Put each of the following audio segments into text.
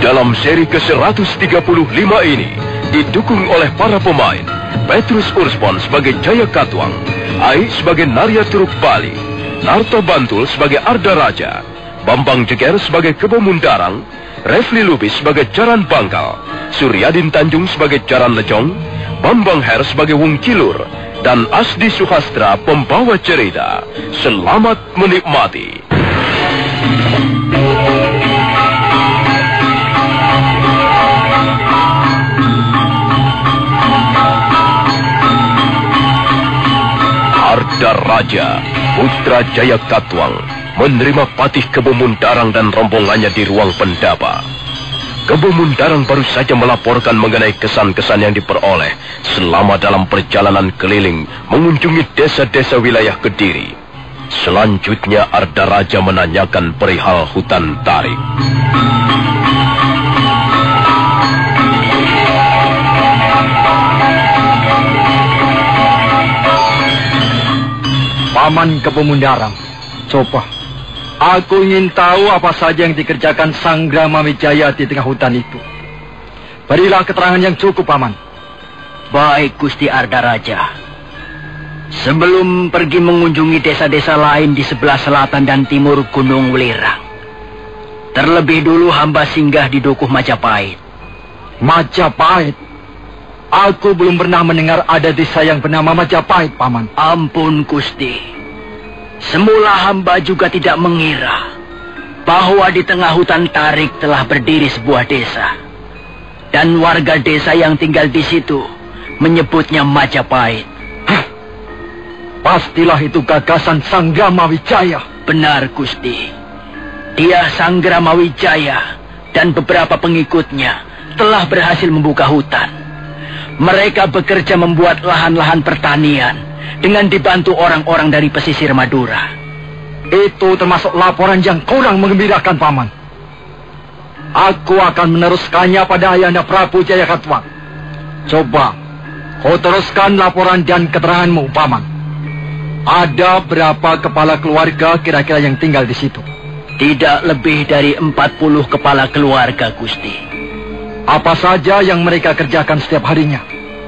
Dalam seri ke-135 ini, didukung oleh para pemain, Petrus Urspon sebagai Jaya Katwang, Ai sebagai Narya Turuk Bali, Narto Bantul sebagai Arda Raja, Bambang Jeger sebagai Kebo Mundarang, Refli Lubis sebagai Jaran Bangkal, Suryadin Tanjung sebagai Jaran Lejong, Bambang Her sebagai Wung Kilur, dan Asdi Suhastra pembawa cerita. Selamat menikmati. Arda Raja, putra Jaya Katwang, menerima Patih Kebo Mundarang dan rombongannya di ruang pendapa. Kebo Mundarang baru saja melaporkan mengenai kesan-kesan yang diperoleh selama dalam perjalanan keliling mengunjungi desa-desa wilayah Kediri. Selanjutnya Arda Raja menanyakan perihal hutan tarik. Paman Kebo Mundarang, coba, aku ingin tahu apa saja yang dikerjakan Sanggrama Wijaya di tengah hutan itu. Berilah keterangan yang cukup, Paman. Baik, Gusti Arda Raja. Sebelum pergi mengunjungi desa-desa lain di sebelah selatan dan timur Gunung Welirang, terlebih dulu hamba singgah di Dukuh Majapahit. Majapahit? Aku belum pernah mendengar ada desa yang bernama Majapahit, Paman. Ampun, Gusti. Semula hamba juga tidak mengira bahwa di tengah hutan tarik telah berdiri sebuah desa. Dan warga desa yang tinggal di situ menyebutnya Majapahit. Hah? Pastilah itu gagasan Sanggrama Wijaya. Benar, Gusti. Dia Sanggrama Wijaya dan beberapa pengikutnya telah berhasil membuka hutan. Mereka bekerja membuat lahan-lahan pertanian dengan dibantu orang-orang dari pesisir Madura. Itu termasuk laporan yang kurang menggembirakan, Paman. Aku akan meneruskannya pada Ayahanda Prabu Jaya Katwang. Coba, kau teruskan laporan dan keteranganmu, Paman. Ada berapa kepala keluarga kira-kira yang tinggal di situ? Tidak lebih dari 40 kepala keluarga, Gusti. Apa saja yang mereka kerjakan setiap harinya?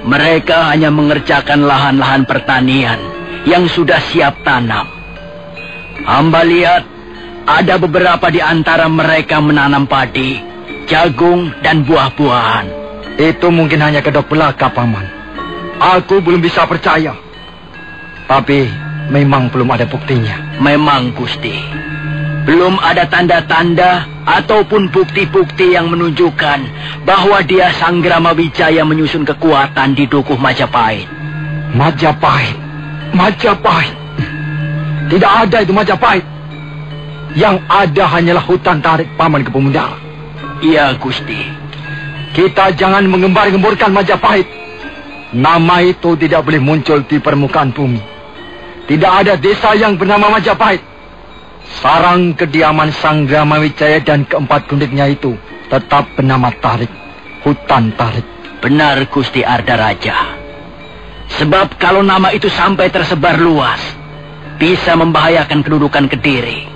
Mereka hanya mengerjakan lahan-lahan pertanian yang sudah siap tanam. Hamba lihat ada beberapa di antara mereka menanam padi, jagung, dan buah-buahan. Itu mungkin hanya kedok belaka, Paman. Aku belum bisa percaya. Tapi memang belum ada buktinya. Memang, Gusti. Belum ada tanda-tanda ataupun bukti-bukti yang menunjukkan bahwa dia Sanggrama Wijaya menyusun kekuatan di Dukuh Majapahit. Majapahit? Majapahit? Tidak ada itu Majapahit. Yang ada hanyalah hutan tarik, Paman Kebo Mundarang. Iya, Gusti. Kita jangan mengembar-gemborkan Majapahit. Nama itu tidak boleh muncul di permukaan bumi. Tidak ada desa yang bernama Majapahit. Sarang kediaman Sanggrama Wijaya dan keempat gundiknya itu tetap bernama Tarik, hutan Tarik. Benar, Gusti Arda Raja. Sebab kalau nama itu sampai tersebar luas, bisa membahayakan kedudukan Kediri.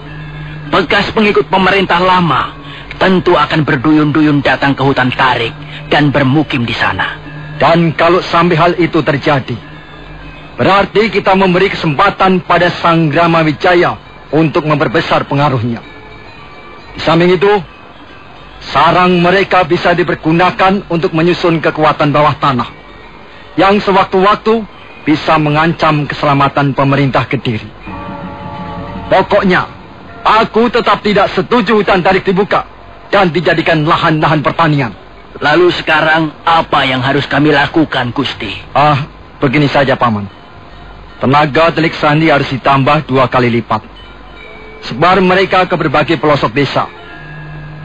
Bekas pengikut pemerintah lama tentu akan berduyun-duyun datang ke hutan Tarik dan bermukim di sana. Dan kalau sampai hal itu terjadi, berarti kita memberi kesempatan pada Sanggrama Wijaya untuk memperbesar pengaruhnya. Di samping itu, sarang mereka bisa dipergunakan untuk menyusun kekuatan bawah tanah yang sewaktu-waktu bisa mengancam keselamatan pemerintah Kediri. Pokoknya, aku tetap tidak setuju hutan tarik dibuka dan dijadikan lahan-lahan pertanian. Lalu sekarang apa yang harus kami lakukan, Gusti? Begini saja, Paman. Tenaga telik sandi harus ditambah 2 kali lipat. Sebar mereka ke berbagai pelosok desa,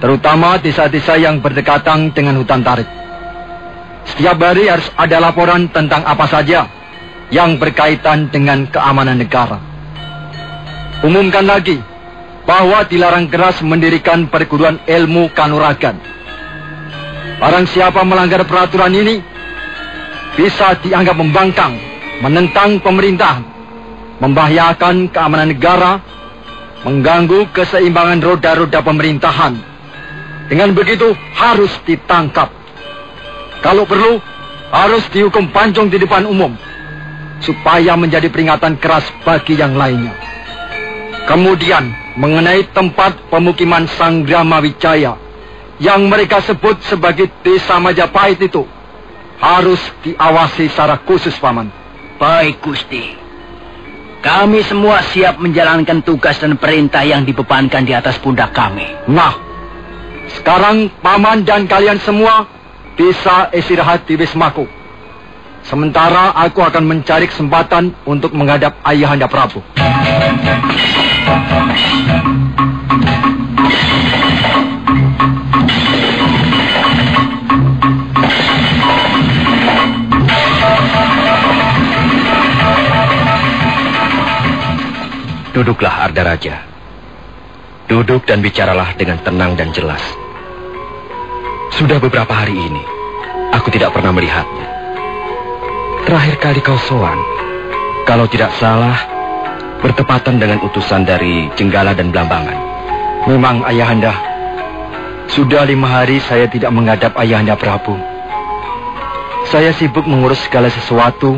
terutama desa-desa yang berdekatan dengan hutan tarik. Setiap hari harus ada laporan tentang apa saja yang berkaitan dengan keamanan negara. Umumkan lagi bahwa dilarang keras mendirikan perguruan ilmu kanuragan. Barang siapa melanggar peraturan ini bisa dianggap membangkang, menentang pemerintah, membahayakan keamanan negara, mengganggu keseimbangan roda-roda pemerintahan. Dengan begitu harus ditangkap. Kalau perlu harus dihukum pancung di depan umum, supaya menjadi peringatan keras bagi yang lainnya. Kemudian mengenai tempat pemukiman Sanggrama Wijaya yang mereka sebut sebagai Desa Majapahit itu harus diawasi secara khusus, Paman. Baik, Gusti. Kami semua siap menjalankan tugas dan perintah yang dibebankan di atas pundak kami. Nah, sekarang Paman dan kalian semua bisa istirahat di Wismaku. Sementara aku akan mencari kesempatan untuk menghadap Ayahanda Prabu. Duduklah, Ardaraja. Duduk dan bicaralah dengan tenang dan jelas. Sudah beberapa hari ini, aku tidak pernah melihatnya. Terakhir kali kau sowan, kalau tidak salah, bertepatan dengan utusan dari Jenggala dan Blambangan. Memang, Ayahanda. Sudah 5 hari saya tidak menghadap Ayahanda Prabu. Saya sibuk mengurus segala sesuatu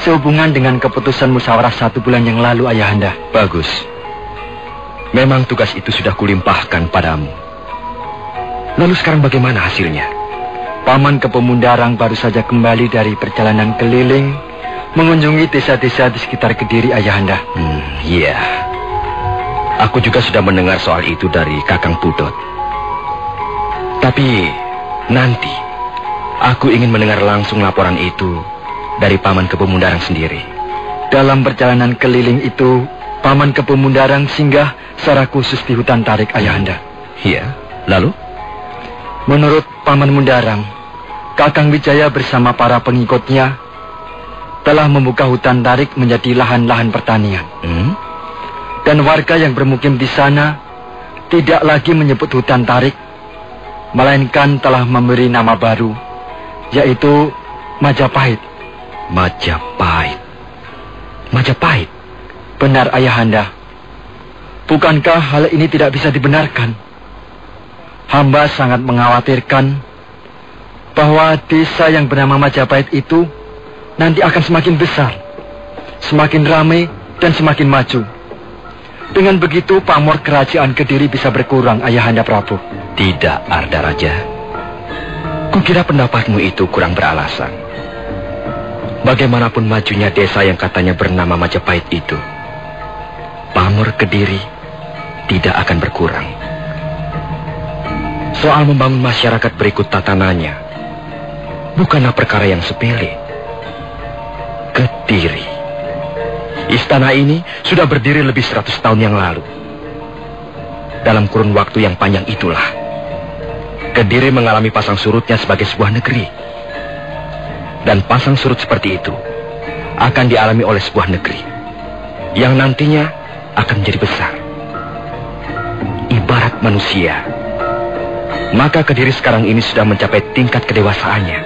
sehubungan dengan keputusan musyawarah 1 bulan yang lalu, Ayahanda. Bagus. Memang tugas itu sudah kulimpahkan padamu. Lalu sekarang bagaimana hasilnya? Paman Kepemundarang baru saja kembali dari perjalanan keliling mengunjungi desa-desa di sekitar Kediri, Ayahanda. Iya. Aku juga sudah mendengar soal itu dari Kakang Pudot. Tapi nanti aku ingin mendengar langsung laporan itu dari Paman Kepemundarang sendiri. Dalam perjalanan keliling itu, Paman Kepemundarang singgah secara khusus di hutan tarik, Ayahanda. Iya, lalu? Menurut Paman Mundarang, Kakang Wijaya bersama para pengikutnya telah membuka hutan tarik menjadi lahan-lahan pertanian. Dan warga yang bermukim di sana tidak lagi menyebut hutan tarik, melainkan telah memberi nama baru, yaitu Majapahit. Majapahit. Majapahit? Benar, Ayahanda. Bukankah hal ini tidak bisa dibenarkan? Hamba sangat mengkhawatirkan bahwa desa yang bernama Majapahit itu nanti akan semakin besar, semakin ramai, dan semakin maju. Dengan begitu, pamor kerajaan Kediri bisa berkurang, Ayahanda Prabu. Tidak, Ardaraja. Kukira pendapatmu itu kurang beralasan. Bagaimanapun majunya desa yang katanya bernama Majapahit itu, pamor Kediri tidak akan berkurang. Soal membangun masyarakat berikut tatanannya bukanlah perkara yang sepele. Kediri, istana ini sudah berdiri lebih 100 tahun yang lalu. Dalam kurun waktu yang panjang itulah Kediri mengalami pasang surutnya sebagai sebuah negeri. Dan pasang surut seperti itu akan dialami oleh sebuah negeri yang nantinya akan menjadi besar. Ibarat manusia, maka Kediri sekarang ini sudah mencapai tingkat kedewasaannya.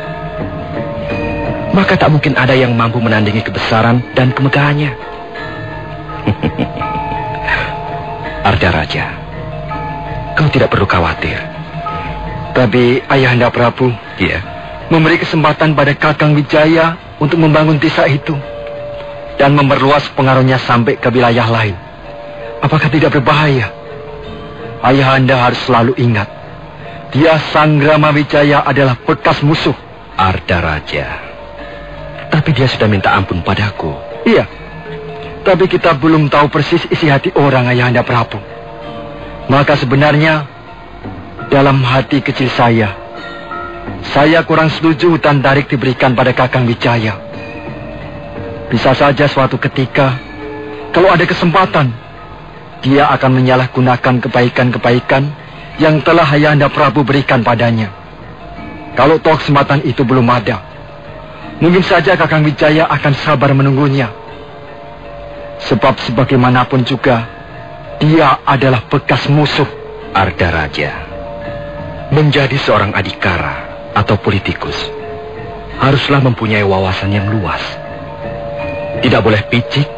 Maka tak mungkin ada yang mampu menandingi kebesaran dan kemegahannya. Ardaraja, kau tidak perlu khawatir. Tapi Ayahanda Prabu, Iya. memberi kesempatan pada Kakang Wijaya untuk membangun desa itu dan memperluas pengaruhnya sampai ke wilayah lain. Apakah tidak berbahaya? Ayahanda harus selalu ingat, dia Sanggrama Wijaya adalah bekas musuh. Ardaraja, tapi dia sudah minta ampun padaku. Iya, tapi kita belum tahu persis isi hati orang, Ayahanda Prabu. Maka sebenarnya dalam hati kecil saya kurang setuju hutan tarik diberikan pada Kakang Wijaya. Bisa saja suatu ketika, kalau ada kesempatan, dia akan menyalahgunakan kebaikan-kebaikan yang telah Ayahanda Prabu berikan padanya. Kalau toh kesempatan itu belum ada, mungkin saja Kakang Wijaya akan sabar menunggunya. Sebab sebagaimanapun juga, Dia adalah bekas musuh. Arda Raja, menjadi seorang adikara atau politikus haruslah mempunyai wawasan yang luas. Tidak boleh picik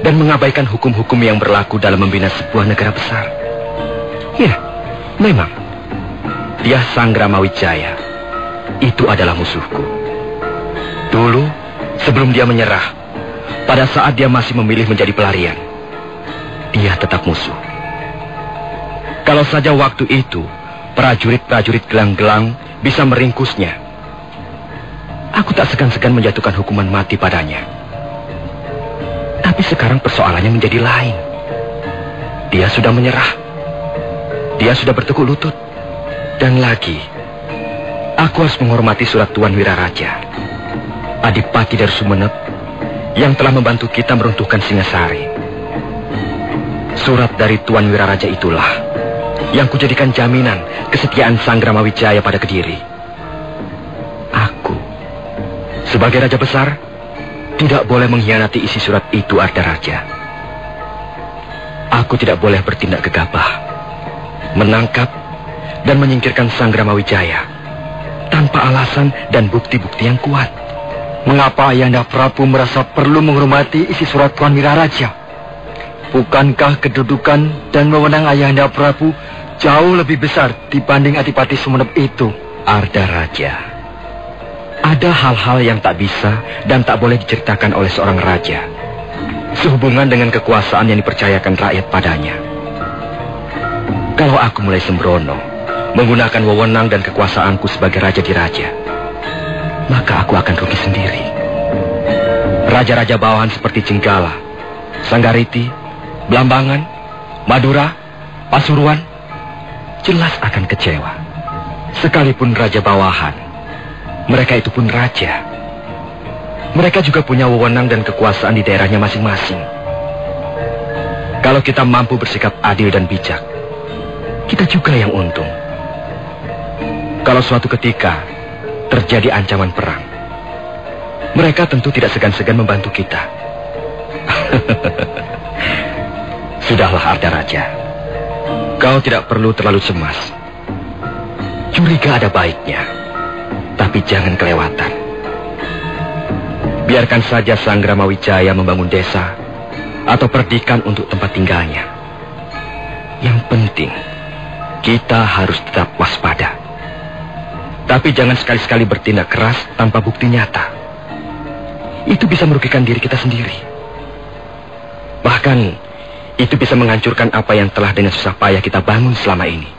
dan mengabaikan hukum-hukum yang berlaku dalam membina sebuah negara besar. Ya, memang dia Sangramawijaya itu adalah musuhku. Dulu, sebelum dia menyerah, pada saat dia masih memilih menjadi pelarian, dia tetap musuh. Kalau saja waktu itu prajurit-prajurit gelang-gelang bisa meringkusnya, aku tak segan-segan menjatuhkan hukuman mati padanya. Tapi sekarang persoalannya menjadi lain. Dia sudah menyerah. Dia sudah bertekuk lutut. Dan lagi, aku harus menghormati surat Tuan Wiraraja, Adipati dari Sumenep, yang telah membantu kita meruntuhkan Singasari. Surat dari Tuan Wiraraja itulah yang kujadikan jaminan kesetiaan Sangramawijaya pada Kediri. Aku, sebagai Raja Besar, tidak boleh mengkhianati isi surat itu, Arda Raja. Aku tidak boleh bertindak gegabah, menangkap dan menyingkirkan Sangramawijaya tanpa alasan dan bukti-bukti yang kuat. Mengapa Ayahanda Prabu merasa perlu menghormati isi surat Tuan Wiraraja? Bukankah kedudukan dan wewenang Ayahanda Prabu jauh lebih besar dibanding Adipati Sumenep itu? Arda Raja, ada hal-hal yang tak bisa dan tak boleh diceritakan oleh seorang raja sehubungan dengan kekuasaan yang dipercayakan rakyat padanya. Kalau aku mulai sembrono menggunakan wewenang dan kekuasaanku sebagai raja di raja, maka aku akan rugi sendiri. Raja-raja bawahan seperti Jenggala, Sanggariti, Blambangan, Madura, Pasuruan jelas akan kecewa. Sekalipun raja bawahan, mereka itu pun raja. Mereka juga punya wewenang dan kekuasaan di daerahnya masing-masing. Kalau kita mampu bersikap adil dan bijak, kita juga yang untung. Kalau suatu ketika terjadi ancaman perang, mereka tentu tidak segan-segan membantu kita. Sudahlah, Arda Raja. Kau tidak perlu terlalu cemas. Curiga ada baiknya, tapi jangan kelewatan. Biarkan saja Sangramawijaya membangun desa atau perdikan untuk tempat tinggalnya. Yang penting, kita harus tetap waspada. Tapi jangan sekali-sekali bertindak keras tanpa bukti nyata. Itu bisa merugikan diri kita sendiri. Bahkan, itu bisa menghancurkan apa yang telah dengan susah payah kita bangun selama ini.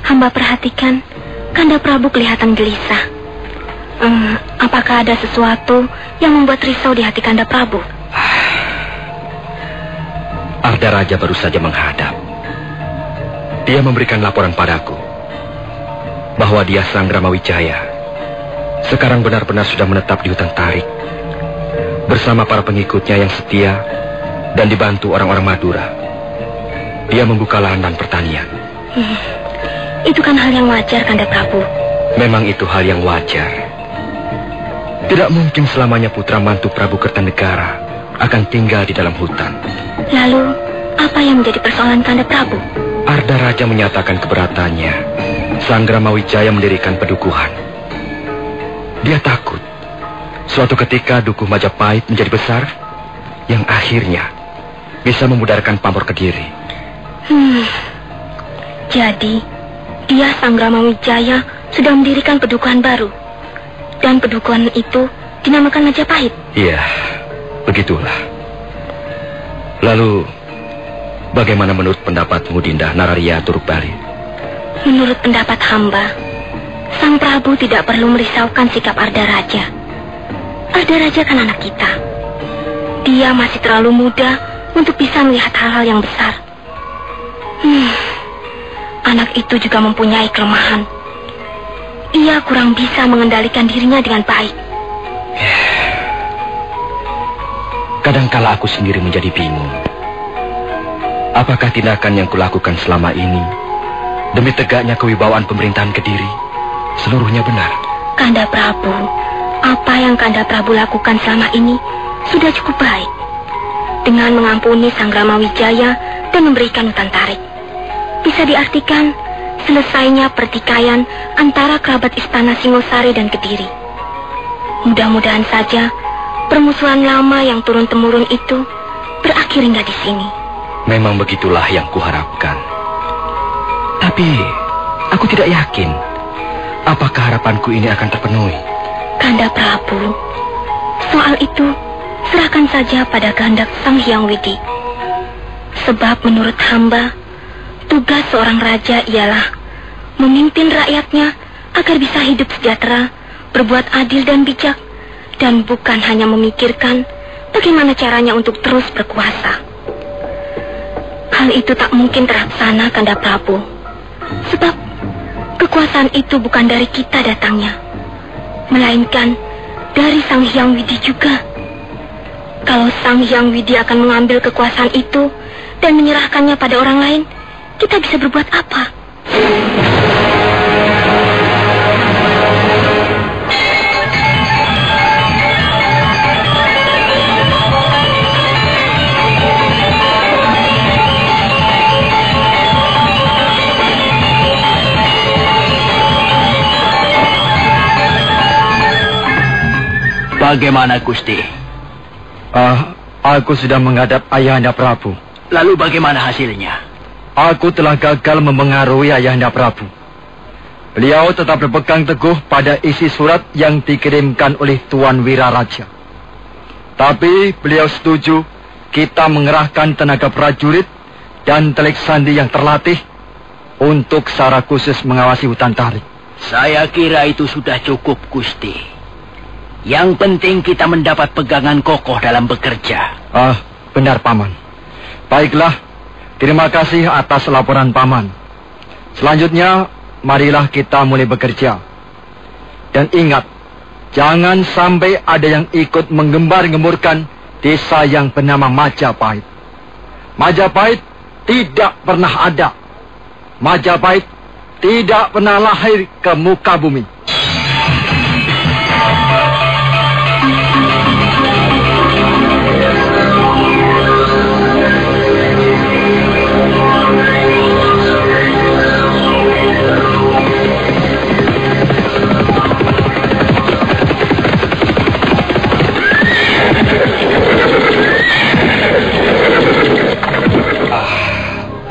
Hamba perhatikan, Kanda Prabu kelihatan gelisah. Apakah ada sesuatu yang membuat risau di hati Kanda Prabu? Arda Raja baru saja menghadap. Dia memberikan laporan padaku bahwa dia Sangramawijaya sekarang benar-benar sudah menetap di hutan Tarik bersama para pengikutnya yang setia dan dibantu orang-orang Madura. Dia membuka lahan dan pertanian. Itu kan hal yang wajar, Kanda Prabu. Memang itu hal yang wajar. Tidak mungkin selamanya putra mantu Prabu Kertanegara akan tinggal di dalam hutan. Lalu, apa yang menjadi persoalan Kanda Prabu? Arda Raja menyatakan keberatannya Sangramawijaya mendirikan pedukuhan. Dia takut suatu ketika Dukuh Majapahit menjadi besar, yang akhirnya bisa memudarkan pamor Kediri. Jadi dia Sangramawijaya sudah mendirikan pedukuhan baru. Dan pedukuhan itu dinamakan Majapahit. Iya, begitulah. Lalu, bagaimana menurut pendapatmu, Dinda Nararia Turukbali? Menurut pendapat hamba, Sang Prabu tidak perlu merisaukan sikap Arda Raja. Arda Raja kan anak kita. Dia masih terlalu muda untuk bisa melihat hal-hal yang besar. Anak itu juga mempunyai kelemahan. Ia kurang bisa mengendalikan dirinya dengan baik. Kadangkala aku sendiri menjadi bingung. Apakah tindakan yang kulakukan selama ini demi tegaknya kewibawaan pemerintahan Kediri seluruhnya benar? Kanda Prabu, apa yang Kanda Prabu lakukan selama ini sudah cukup baik. Dengan mengampuni Sang Rama Wijaya dan memberikan hutan tarik, bisa diartikan selesainya pertikaian antara kerabat istana Singosari dan Kediri. Mudah-mudahan saja permusuhan lama yang turun-temurun itu berakhir hingga di sini. Memang begitulah yang kuharapkan. Tapi aku tidak yakin apakah harapanku ini akan terpenuhi. Kanda Prabu, soal itu serahkan saja pada kehendak Sang Hyang Widi. Sebab menurut hamba, tugas seorang raja ialah memimpin rakyatnya agar bisa hidup sejahtera, berbuat adil dan bijak, dan bukan hanya memikirkan bagaimana caranya untuk terus berkuasa. Hal itu tak mungkin terlaksana, Kanda Prabu. Sebab kekuasaan itu bukan dari kita datangnya, melainkan dari Sang Hyang Widi juga. Kalau Sang Hyang Widi akan mengambil kekuasaan itu dan menyerahkannya pada orang lain, kita bisa berbuat apa? Bagaimana, Gusti? Aku sudah menghadap Ayahanda Prabu. Lalu bagaimana hasilnya? Aku telah gagal mempengaruhi Ayahanda Prabu. Beliau tetap berpegang teguh pada isi surat yang dikirimkan oleh Tuan Wiraraja. Tapi beliau setuju kita mengerahkan tenaga prajurit dan telik sandi yang terlatih untuk secara khusus mengawasi hutan tarik. Saya kira itu sudah cukup, Gusti. Yang penting kita mendapat pegangan kokoh dalam bekerja. Benar, Paman. Baiklah, terima kasih atas laporan Paman. Selanjutnya, marilah kita mulai bekerja. Dan ingat, jangan sampai ada yang ikut menggembar-gemburkan desa yang bernama Majapahit. Majapahit tidak pernah ada. Majapahit tidak pernah lahir ke muka bumi.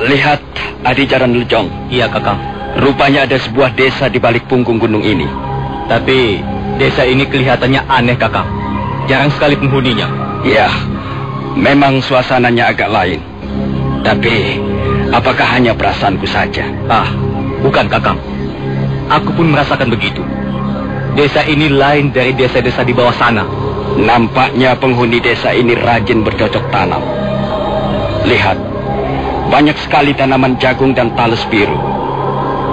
Lihat, Adijaran Lejong. Iya, Kakang. Rupanya ada sebuah desa di balik punggung gunung ini. Tapi desa ini kelihatannya aneh, Kakang. Jarang sekali penghuninya. Ya, memang suasananya agak lain. Tapi, apakah hanya perasaanku saja? Bukan, Kakang. Aku pun merasakan begitu. Desa ini lain dari desa-desa di bawah sana. Nampaknya penghuni desa ini rajin bercocok tanam. Lihat, banyak sekali tanaman jagung dan talas biru.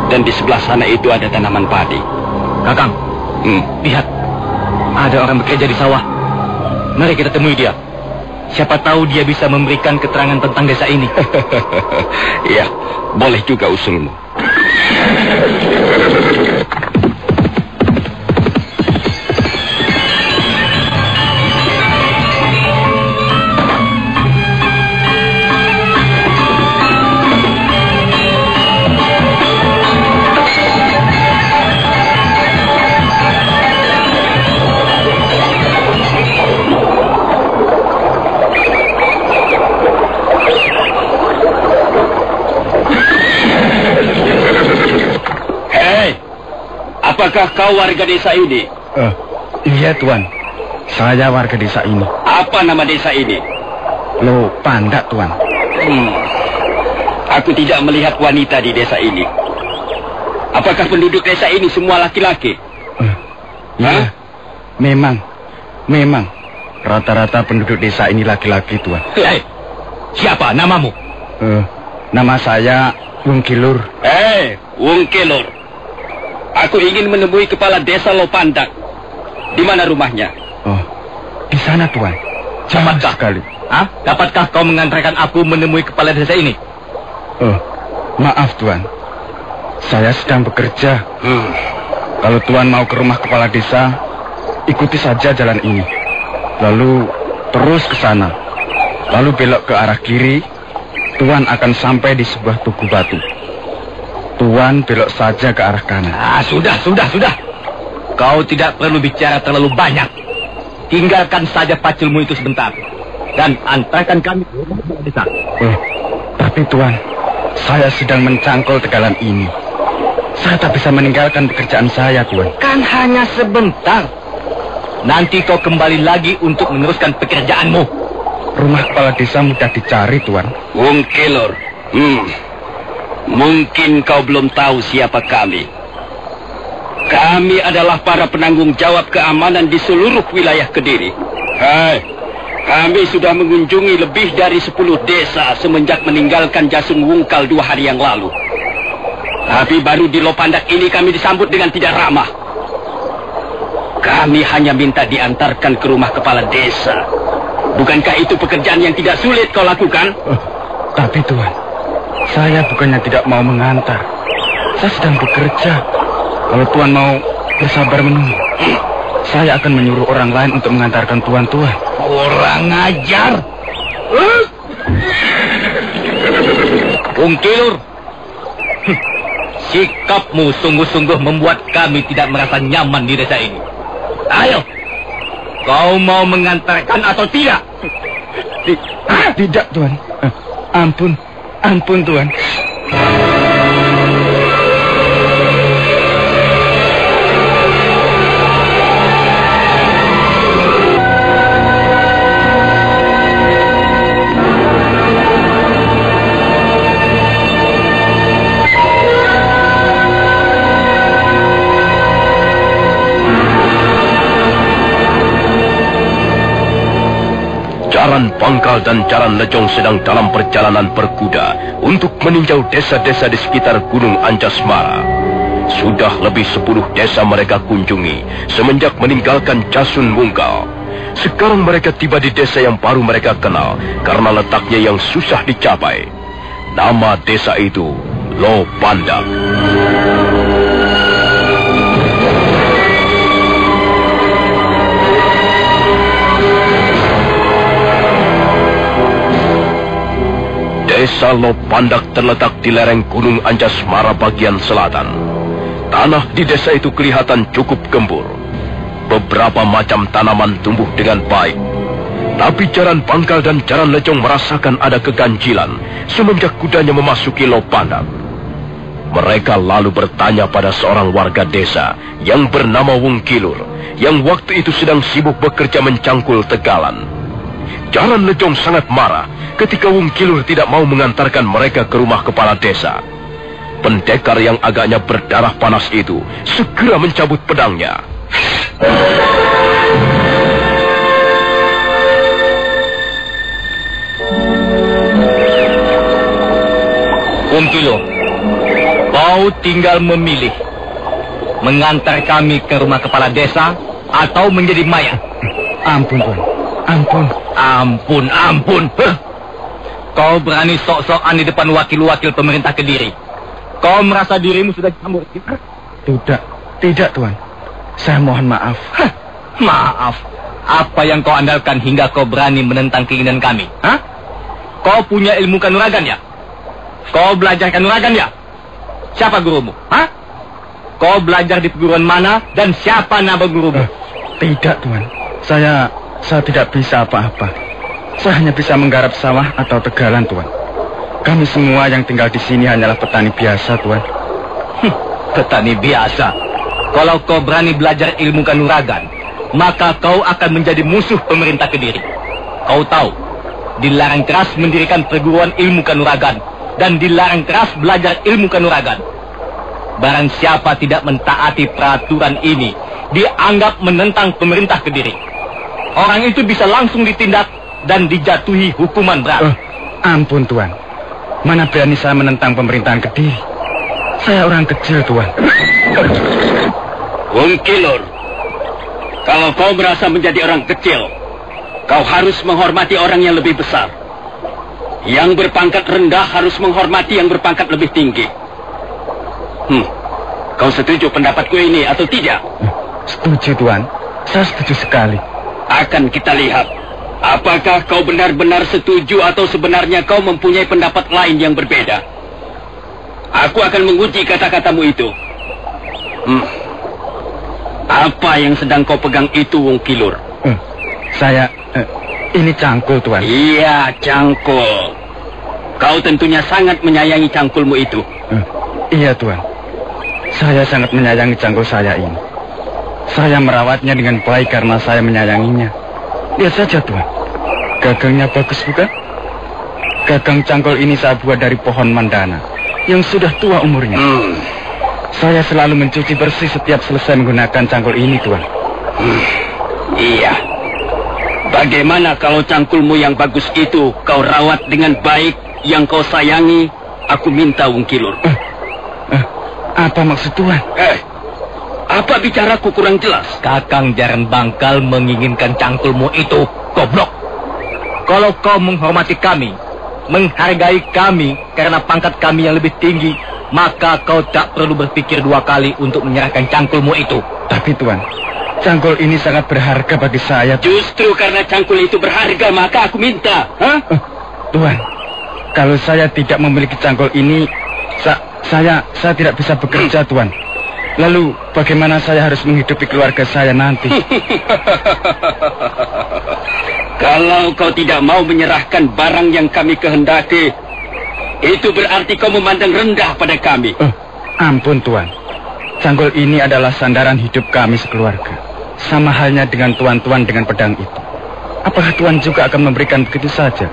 Dan di sebelah sana itu ada tanaman padi. Kakang, lihat. Ada orang bekerja di sawah. Mari kita temui dia. Siapa tahu dia bisa memberikan keterangan tentang desa ini. Iya, boleh juga usulmu. Apakah kau warga desa ini? Iya, Tuan. Saya warga desa ini. Apa nama desa ini? Loh, Pandak, Tuan. Aku tidak melihat wanita di desa ini. Apakah penduduk desa ini semua laki-laki? Iya. Memang. Rata-rata penduduk desa ini laki-laki, Tuan. Siapa namamu? Nama saya Wung Kilur. Wung Kilur. Aku ingin menemui kepala desa Lopandak. Di mana rumahnya? Oh, di sana, Tuan. Dapatkah sekali. Dapatkah kau mengantarkan aku menemui kepala desa ini? Oh, maaf, Tuan. Saya sedang bekerja. Kalau Tuan mau ke rumah kepala desa, ikuti saja jalan ini. Lalu terus ke sana. Lalu belok ke arah kiri. Tuan akan sampai di sebuah tugu batu. Tuan belok saja ke arah kanan. Sudah. Kau tidak perlu bicara terlalu banyak. Tinggalkan saja paculmu itu sebentar. Dan antarkan kami ke rumah kepala desa. Tapi Tuan, saya sedang mencangkul tegalan ini. Saya tak bisa meninggalkan pekerjaan saya, Tuan. Kan hanya sebentar. Nanti kau kembali lagi untuk meneruskan pekerjaanmu. Rumah kepala desa mudah dicari, Tuan. Wung Kilur. Mungkin kau belum tahu siapa kami. Kami adalah para penanggung jawab keamanan di seluruh wilayah Kediri. Kami sudah mengunjungi lebih dari 10 desa semenjak meninggalkan Jasung Wungkal 2 hari yang lalu. Tapi baru di Lopandak ini kami disambut dengan tidak ramah. Kami hanya minta diantarkan ke rumah kepala desa. Bukankah itu pekerjaan yang tidak sulit kau lakukan? Tapi Tuan, saya bukannya tidak mau mengantar. Saya sedang bekerja. Kalau Tuan mau bersabar menunggu, saya akan menyuruh orang lain untuk mengantarkan Tuan. Kurang ajar. Wung Kilur, sikapmu sungguh-sungguh membuat kami tidak merasa nyaman di desa ini. Ayo, kau mau mengantarkan atau tidak? Tidak, Tuan. Ampun, Tuan. Jaran Pangkal dan Jaran Lejong sedang dalam perjalanan berkuda untuk meninjau desa-desa di sekitar Gunung Anjasmara. Sudah lebih 10 desa mereka kunjungi semenjak meninggalkan Jasun Wungkal. Sekarang mereka tiba di desa yang baru mereka kenal karena letaknya yang susah dicapai. Nama desa itu Lopandak. Desa Lopandak terletak di lereng Gunung Anjasmara bagian selatan. Tanah di desa itu kelihatan cukup gembur. Beberapa macam tanaman tumbuh dengan baik. Tapi Jaran Pangkal dan Jaran Lejong merasakan ada keganjilan semenjak kudanya memasuki Lopandak. Mereka lalu bertanya pada seorang warga desa yang bernama Wung Kilur, yang waktu itu sedang sibuk bekerja mencangkul tegalan. Jaran Lejong sangat marah ketika Wung Kilur tidak mau mengantarkan mereka ke rumah kepala desa. Pendekar yang agaknya berdarah panas itu segera mencabut pedangnya. Wung Kilur, kau tinggal memilih mengantar kami ke rumah kepala desa atau menjadi mayat. Ampun, Tuan. Ampun. Kau berani sok-sokan di depan wakil-wakil pemerintah Kediri. Kau merasa dirimu sudah campur? Tidak, Tuan. Saya mohon maaf. Maaf? Apa yang kau andalkan hingga kau berani menentang keinginan kami? Kau punya ilmu kanuragan ya? Kau belajar kanuragan ya? Siapa gurumu? Kau belajar di perguruan mana dan siapa nama gurumu? Tidak, Tuan. Saya tidak bisa apa-apa. Saya hanya bisa menggarap sawah atau tegalan, Tuan. Kami semua yang tinggal di sini hanyalah petani biasa, Tuan. Petani biasa? Kalau kau berani belajar ilmu kanuragan, maka kau akan menjadi musuh pemerintah Kediri. Kau tahu, dilarang keras mendirikan perguruan ilmu kanuragan dan dilarang keras belajar ilmu kanuragan. Barang siapa tidak mentaati peraturan ini, dianggap menentang pemerintah Kediri. Orang itu bisa langsung ditindak dan dijatuhi hukuman berat. Ampun, Tuan. Mana berani saya menentang pemerintahan Kediri. Saya orang kecil, Tuan. Wong Kilur, kalau kau merasa menjadi orang kecil, kau harus menghormati orang yang lebih besar. Yang berpangkat rendah harus menghormati yang berpangkat lebih tinggi. Kau setuju pendapatku ini atau tidak? Setuju, Tuan. Saya setuju sekali. Akan kita lihat, apakah kau benar-benar setuju atau sebenarnya kau mempunyai pendapat lain yang berbeda. Aku akan menguji kata-katamu itu. Apa yang sedang kau pegang itu, Wong Kilur? Ini cangkul, Tuan. Iya, cangkul. Kau tentunya sangat menyayangi cangkulmu itu. Iya, Tuan. Saya sangat menyayangi cangkul saya ini. Saya merawatnya dengan baik karena saya menyayanginya. Lihat saja, Tuan. Gagangnya bagus, bukan? Gagang cangkul ini saya buat dari pohon mandana yang sudah tua umurnya. Saya selalu mencuci bersih setiap selesai menggunakan cangkul ini, Tuan. Iya. Bagaimana kalau cangkulmu yang bagus itu kau rawat dengan baik, yang kau sayangi? Aku minta, Wong Kilur. Apa maksud Tuan? Apa bicaraku kurang jelas? Kakang Jaran Bangkal menginginkan cangkulmu itu, goblok. Kalau kau menghormati kami, menghargai kami karena pangkat kami yang lebih tinggi, maka kau tak perlu berpikir dua kali untuk menyerahkan cangkulmu itu. Tapi Tuan, cangkul ini sangat berharga bagi saya. Justru karena cangkul itu berharga, maka aku minta. Tuan, kalau saya tidak memiliki cangkul ini, saya tidak bisa bekerja, Tuan. Lalu bagaimana saya harus menghidupi keluarga saya nanti? Kalau kau tidak mau menyerahkan barang yang kami kehendaki, itu berarti kau memandang rendah pada kami. Ampun, Tuan. Cangkul ini adalah sandaran hidup kami sekeluarga. Sama halnya dengan tuan-tuan dengan pedang itu. Apakah Tuan juga akan memberikan begitu saja?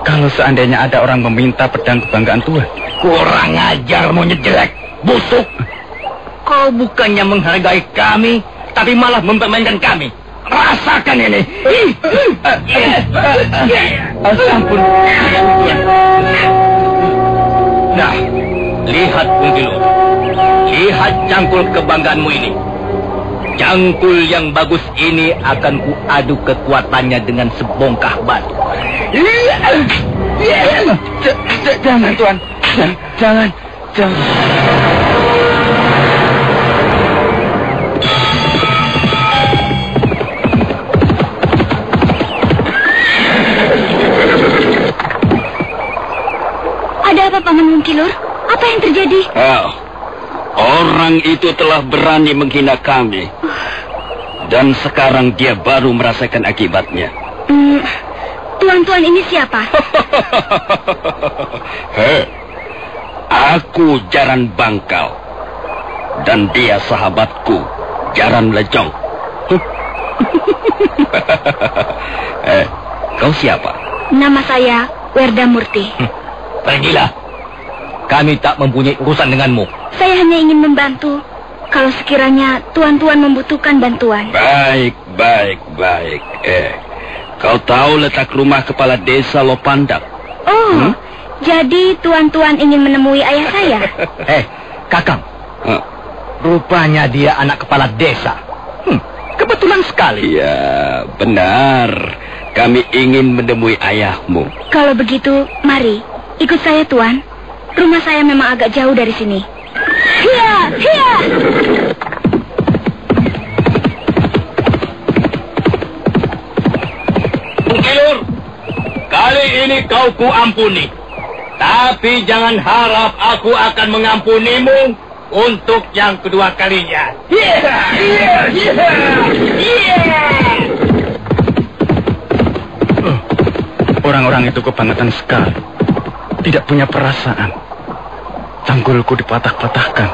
Kalau seandainya ada orang meminta pedang kebanggaan Tuan. Kurang ajar, monyet jelek, busuk. Kau bukannya menghargai kami, tapi malah mempermainkan kami. Rasakan ini. Ampun. Nah, lihat Wong Kilur. Lihat cangkul kebanggaanmu ini. Cangkul yang bagus ini akan kuadu kekuatannya dengan sebongkah batu. Jangan, Tuan. Jangan. Ada apa, Paman Wong Kilur? Apa yang terjadi? Orang itu telah berani menghina kami. Dan sekarang dia baru merasakan akibatnya. Tuan-tuan ini siapa? Aku Jaran Bangkal. Dan dia sahabatku, Jaran Lejong. Kau siapa? Nama saya Werda Murti. Pergilah. Kami tak mempunyai urusan denganmu. Saya hanya ingin membantu. Kalau sekiranya tuan-tuan membutuhkan bantuan. Baik. Kau tahu letak rumah kepala desa Lopandak? Jadi tuan-tuan ingin menemui ayah saya? Kakang. Rupanya dia anak kepala desa. Kebetulan sekali. Ya, benar. Kami ingin menemui ayahmu. Kalau begitu, mari. Ikut saya, Tuan. Rumah saya memang agak jauh dari sini. Hiya! Wong Kilur, kali ini kau kuampuni. Tapi jangan harap aku akan mengampunimu untuk yang kedua kalinya. Orang-orang itu kebangetan sekali. Tidak punya perasaan. Tanggulku dipatah-patahkan.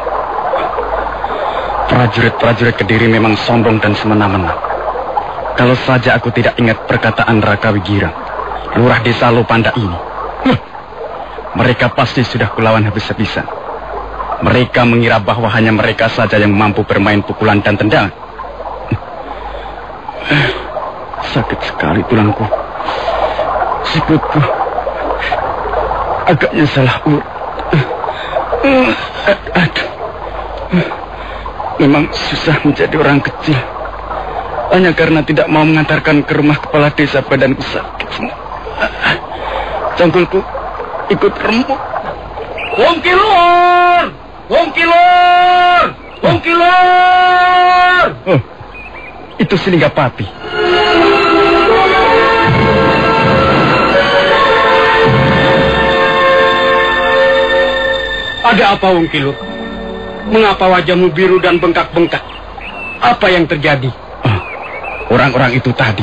Prajurit-prajurit Kediri memang sombong dan semena-mena. Kalau saja aku tidak ingat perkataan Raka Wigira, lurah desa Lopandak ini. Mereka pasti sudah kulawan habis-habisan. Mereka mengira bahwa hanya mereka saja yang mampu bermain pukulan dan tendangan. Sakit sekali tulangku. Sikutku. Agaknya salah urut. Aduh. Memang susah menjadi orang kecil. Hanya karena tidak mau mengantarkan ke rumah kepala desa, badanku sakit semua. Cangkulku ikut remuk. Wong Kilur! Wong Kilur! Wong Kilur! Oh, itu Siningapati. Ada apa, Wong Kilur? Mengapa wajahmu biru dan bengkak-bengkak? Apa yang terjadi? Orang-orang itu tadi.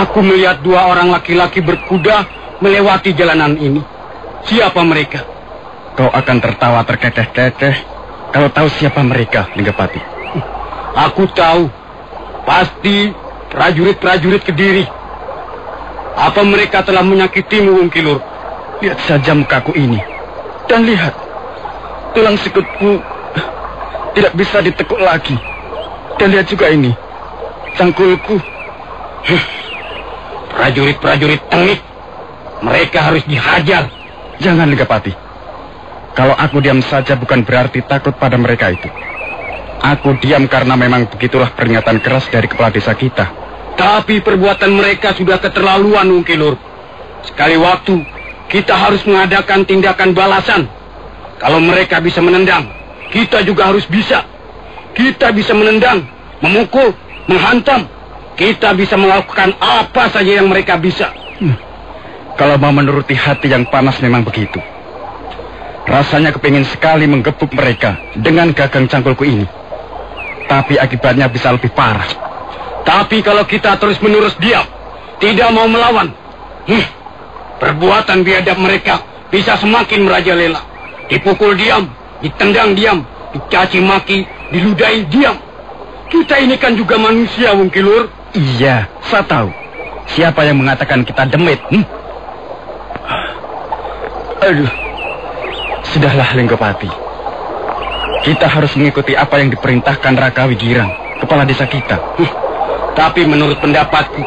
Aku melihat dua orang laki-laki berkuda melewati jalanan ini. Siapa mereka? Kau akan tertawa terkekeh-kekeh kalau tahu siapa mereka, Linggapati. Aku tahu. Pasti prajurit-prajurit Kediri. Apa mereka telah menyakitimu, Wong Kilur? Lihat saja mukaku ini. Dan lihat, tulang sikutku tidak bisa ditekuk lagi. Dan lihat juga ini, cangkulku. Prajurit-prajurit tengik. Mereka harus dihajar. Jangan, Linggapati. Kalau aku diam saja bukan berarti takut pada mereka itu. Aku diam karena memang begitulah peringatan keras dari kepala desa kita. Tapi perbuatan mereka sudah keterlaluan, Wong Kilur. Sekali waktu, kita harus mengadakan tindakan balasan. Kalau mereka bisa menendang, kita juga harus bisa. Kita bisa menendang, memukul, menghantam. Kita bisa melakukan apa saja yang mereka bisa. Kalau mau menuruti hati yang panas memang begitu. Rasanya kepingin sekali menggebuk mereka dengan gagang cangkulku ini. Tapi akibatnya bisa lebih parah. Tapi kalau kita terus-menerus diam, tidak mau melawan, perbuatan biadab mereka bisa semakin merajalela. Dipukul diam, ditendang diam, dicaci maki, diludahi diam. Kita ini kan juga manusia, Wong Kilur. Iya, saya tahu. Siapa yang mengatakan kita demit? Aduh. Sudahlah, Linggapati. Kita harus mengikuti apa yang diperintahkan Raka Wigirang, kepala desa kita. Tapi menurut pendapatku,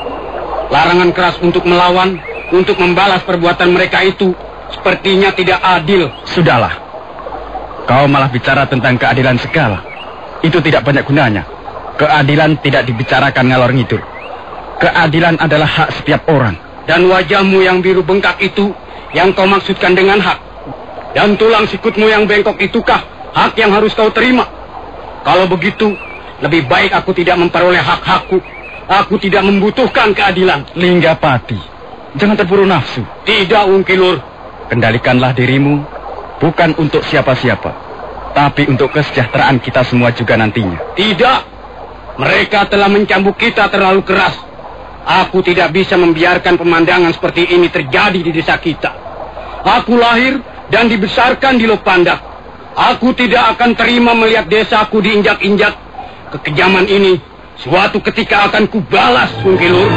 larangan keras untuk melawan, untuk membalas perbuatan mereka itu sepertinya tidak adil. Sudahlah. Kau malah bicara tentang keadilan segala. Itu tidak banyak gunanya. Keadilan tidak dibicarakan ngalor ngidul. Keadilan adalah hak setiap orang. Dan wajahmu yang biru bengkak itu yang kau maksudkan dengan hak. Dan tulang sikutmu yang bengkok itukah hak yang harus kau terima? Kalau begitu, lebih baik aku tidak memperoleh hak-hakku. Aku tidak membutuhkan keadilan. Linggapati, jangan terburu nafsu. Tidak, Wong Kilur. Kendalikanlah dirimu, bukan untuk siapa-siapa, tapi untuk kesejahteraan kita semua juga nantinya. Tidak. Mereka telah mencambuk kita terlalu keras. Aku tidak bisa membiarkan pemandangan seperti ini terjadi di desa kita. Aku lahir dan dibesarkan di Lopandak. Aku tidak akan terima melihat desaku diinjak-injak. Kekejaman ini suatu ketika akan kubalas, Wong Kilur.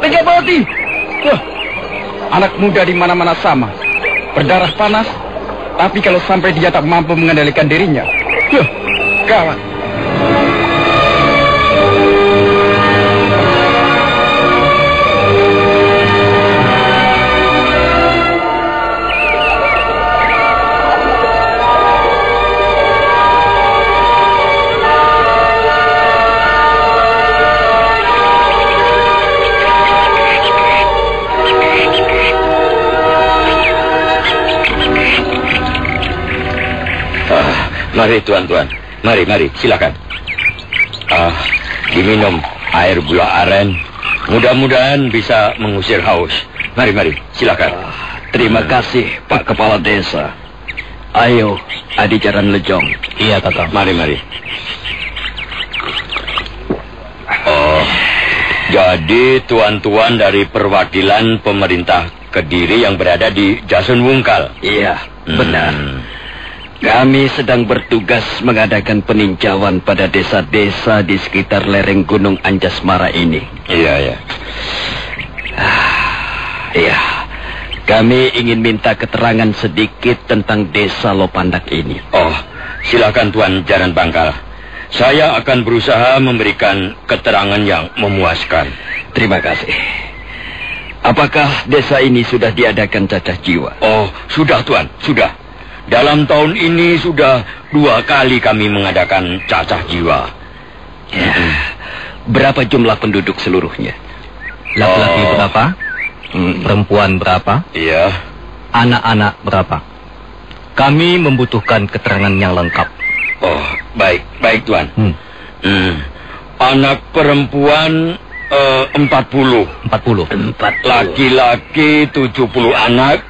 Linggapati! Wah, anak muda di mana-mana sama. Berdarah panas, tapi kalau sampai dia tak mampu mengendalikan dirinya, gawat. Mari tuan-tuan, mari, silakan. Diminum air gula aren. Mudah-mudahan bisa mengusir haus. Mari, silakan. Terima kasih, Pak Kepala Desa. Ayo, Adicaran Lejong. Iya, Kakak. Mari. Oh, jadi tuan-tuan dari perwakilan pemerintah Kediri yang berada di Jasun Wungkal. Iya, benar. Kami sedang bertugas mengadakan peninjauan pada desa-desa di sekitar lereng Gunung Anjasmara ini. Iya. Iya, kami ingin minta keterangan sedikit tentang desa Lopandak ini. Oh, silakan Tuan Jaran Bangkal. Saya akan berusaha memberikan keterangan yang memuaskan. Terima kasih. Apakah desa ini sudah diadakan cacah jiwa? Oh, sudah Tuan, sudah. Dalam tahun ini sudah 2 kali kami mengadakan cacah jiwa. Ya. Berapa jumlah penduduk seluruhnya? Laki-laki berapa? Perempuan berapa? Iya. Anak-anak berapa? Kami membutuhkan keterangan yang lengkap. Oh, baik Tuan. Anak perempuan 40. 40. Laki-laki 70 anak.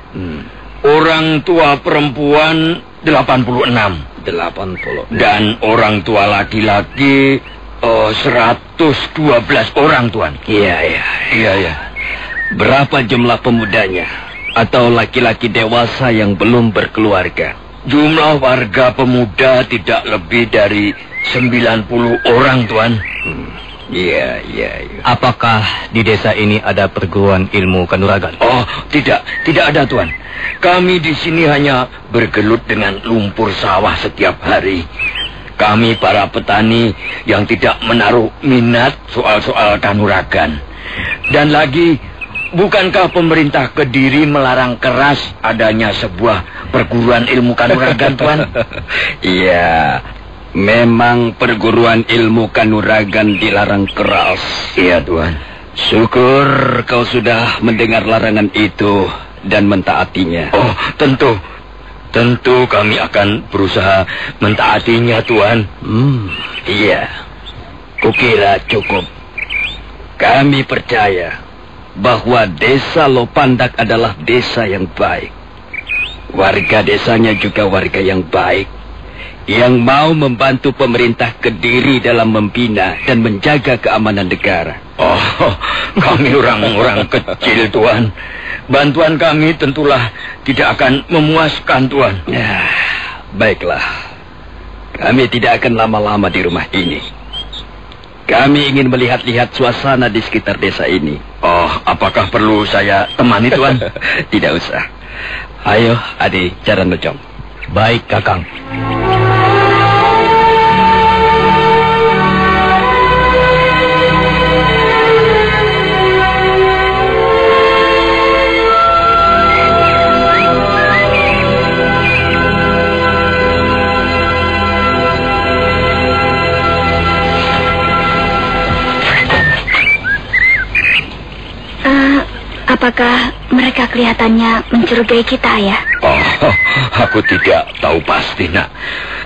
Orang tua perempuan 86. 80. Dan orang tua laki-laki 112 orang, Tuan. Iya. Berapa jumlah pemudanya atau laki-laki dewasa yang belum berkeluarga? Jumlah warga pemuda tidak lebih dari 90 orang, Tuan. Iya. Apakah di desa ini ada perguruan ilmu kanuragan? Oh, tidak ada, Tuan. Kami di sini hanya bergelut dengan lumpur sawah setiap hari. Kami para petani yang tidak menaruh minat soal-soal kanuragan. Dan lagi, bukankah pemerintah Kediri melarang keras adanya sebuah perguruan ilmu kanuragan, Tuan? Iya, memang perguruan ilmu kanuragan dilarang keras. Iya, Tuan. Syukur kau sudah mendengar larangan itu dan mentaatinya. Oh, tentu kami akan berusaha mentaatinya, Tuan. Iya, kukira cukup. Kami percaya bahwa desa Lopandak adalah desa yang baik. Warga desanya juga warga yang baik, yang mau membantu pemerintah Kediri dalam membina dan menjaga keamanan negara. Oh, kami orang-orang kecil, Tuan. Bantuan kami tentulah tidak akan memuaskan, Tuan. Ya, baiklah. Kami tidak akan lama-lama di rumah ini. Kami ingin melihat-lihat suasana di sekitar desa ini. Oh, apakah perlu saya temani, Tuan? Tidak usah. Ayo, adik, Jaran Mojong. Baik, Kakang. Apakah mereka kelihatannya mencurigai kita, Ayah? Oh, aku tidak tahu pasti, Nak.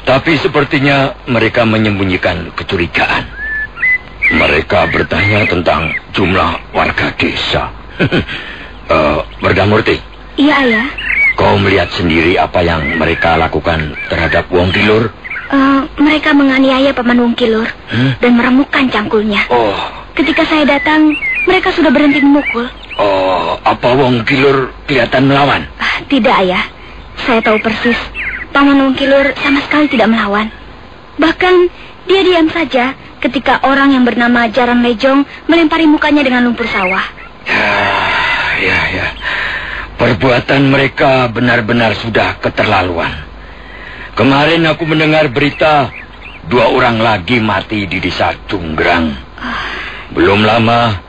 Tapi sepertinya mereka menyembunyikan kecurigaan. Mereka bertanya tentang jumlah warga desa. Berdamurti. Iya, Ayah. Kau melihat sendiri apa yang mereka lakukan terhadap Wong Kilur? Mereka menganiaya Paman Wong Kilur dan meremukkan cangkulnya. Oh. Ketika saya datang, mereka sudah berhenti memukul. Oh, apa Wong Kilur kelihatan melawan? Tidak, Ayah. Saya tahu persis. Paman Wong Kilur sama sekali tidak melawan. Bahkan dia diam saja ketika orang yang bernama Jaran Lejong melempari mukanya dengan lumpur sawah. Ya. Perbuatan mereka benar-benar sudah keterlaluan. Kemarin aku mendengar berita 2 orang lagi mati di desa Cunggrang. Belum lama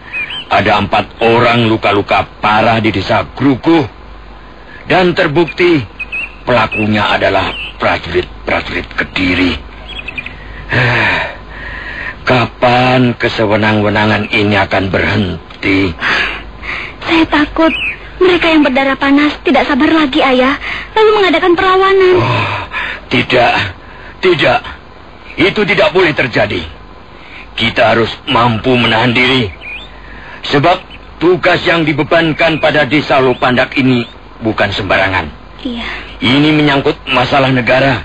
ada 4 orang luka-luka parah di desa Gruguh. Dan terbukti pelakunya adalah prajurit Kediri. Kapan kesewenang-wenangan ini akan berhenti? Saya takut mereka yang berdarah panas tidak sabar lagi, Ayah, lalu mengadakan perlawanan. Oh, tidak. Itu tidak boleh terjadi. Kita harus mampu menahan diri. Sebab tugas yang dibebankan pada desa Lopandak ini bukan sembarangan. Iya. Ini menyangkut masalah negara.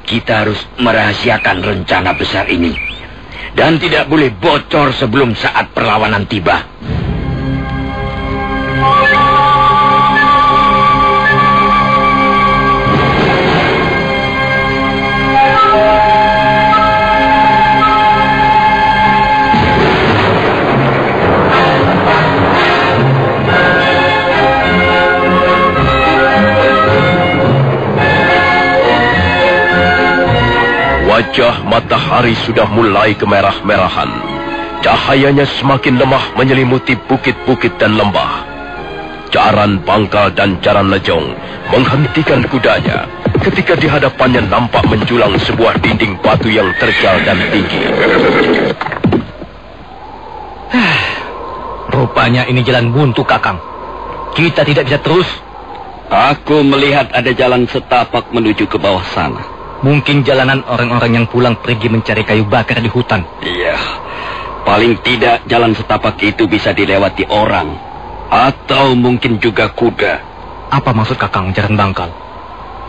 Kita harus merahasiakan rencana besar ini. Dan tidak boleh bocor sebelum saat perlawanan tiba. matahari sudah mulai kemerah-merahan. Cahayanya semakin lemah menyelimuti bukit-bukit dan lembah. Jaran Bangkal dan Jaran Lejong menghentikan kudanya ketika di hadapannya nampak menjulang sebuah dinding batu yang terjal dan tinggi. Rupanya ini jalan buntu, Kakang. Kita tidak bisa terus. Aku melihat ada jalan setapak menuju ke bawah sana. Mungkin jalanan orang-orang yang pulang pergi mencari kayu bakar di hutan. Iya, paling tidak jalan setapak itu bisa dilewati orang. Atau mungkin juga kuda. Apa maksud Kakang Jaran Bangkal?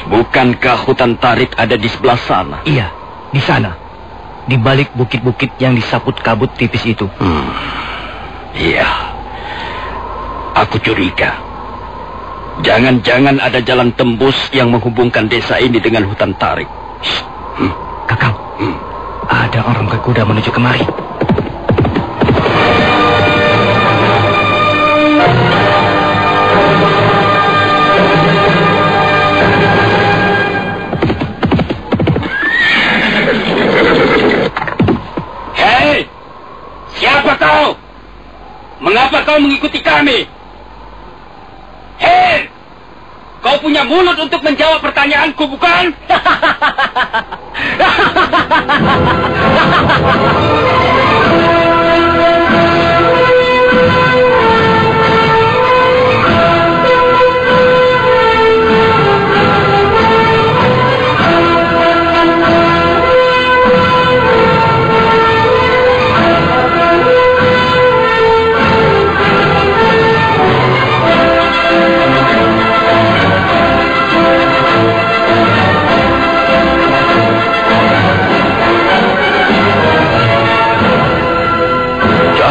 Bukankah hutan tarik ada di sebelah sana? Iya, di sana. Di balik bukit-bukit yang disaput kabut tipis itu. Iya. Aku curiga. Jangan-jangan ada jalan tembus yang menghubungkan desa ini dengan hutan tarik. Kakang, ada orang berkuda menuju kemari. Hei, siapa kau? Mengapa kau mengikuti kami? Hei, kau punya mulut untuk menjawab pertanyaanku, bukan?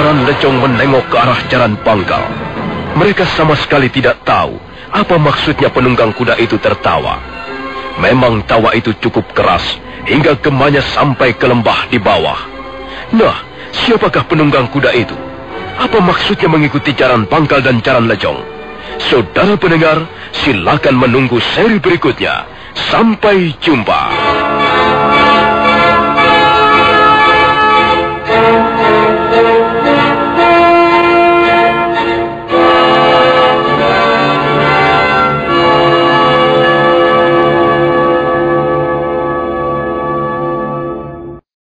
Jaran Lejong menengok ke arah Jaran Bangkal. Mereka sama sekali tidak tahu apa maksudnya penunggang kuda itu tertawa. Memang tawa itu cukup keras hingga gemanya sampai ke lembah di bawah. Nah, siapakah penunggang kuda itu? Apa maksudnya mengikuti Jaran Bangkal dan Jaran Lejong? Saudara pendengar, silakan menunggu seri berikutnya. Sampai jumpa.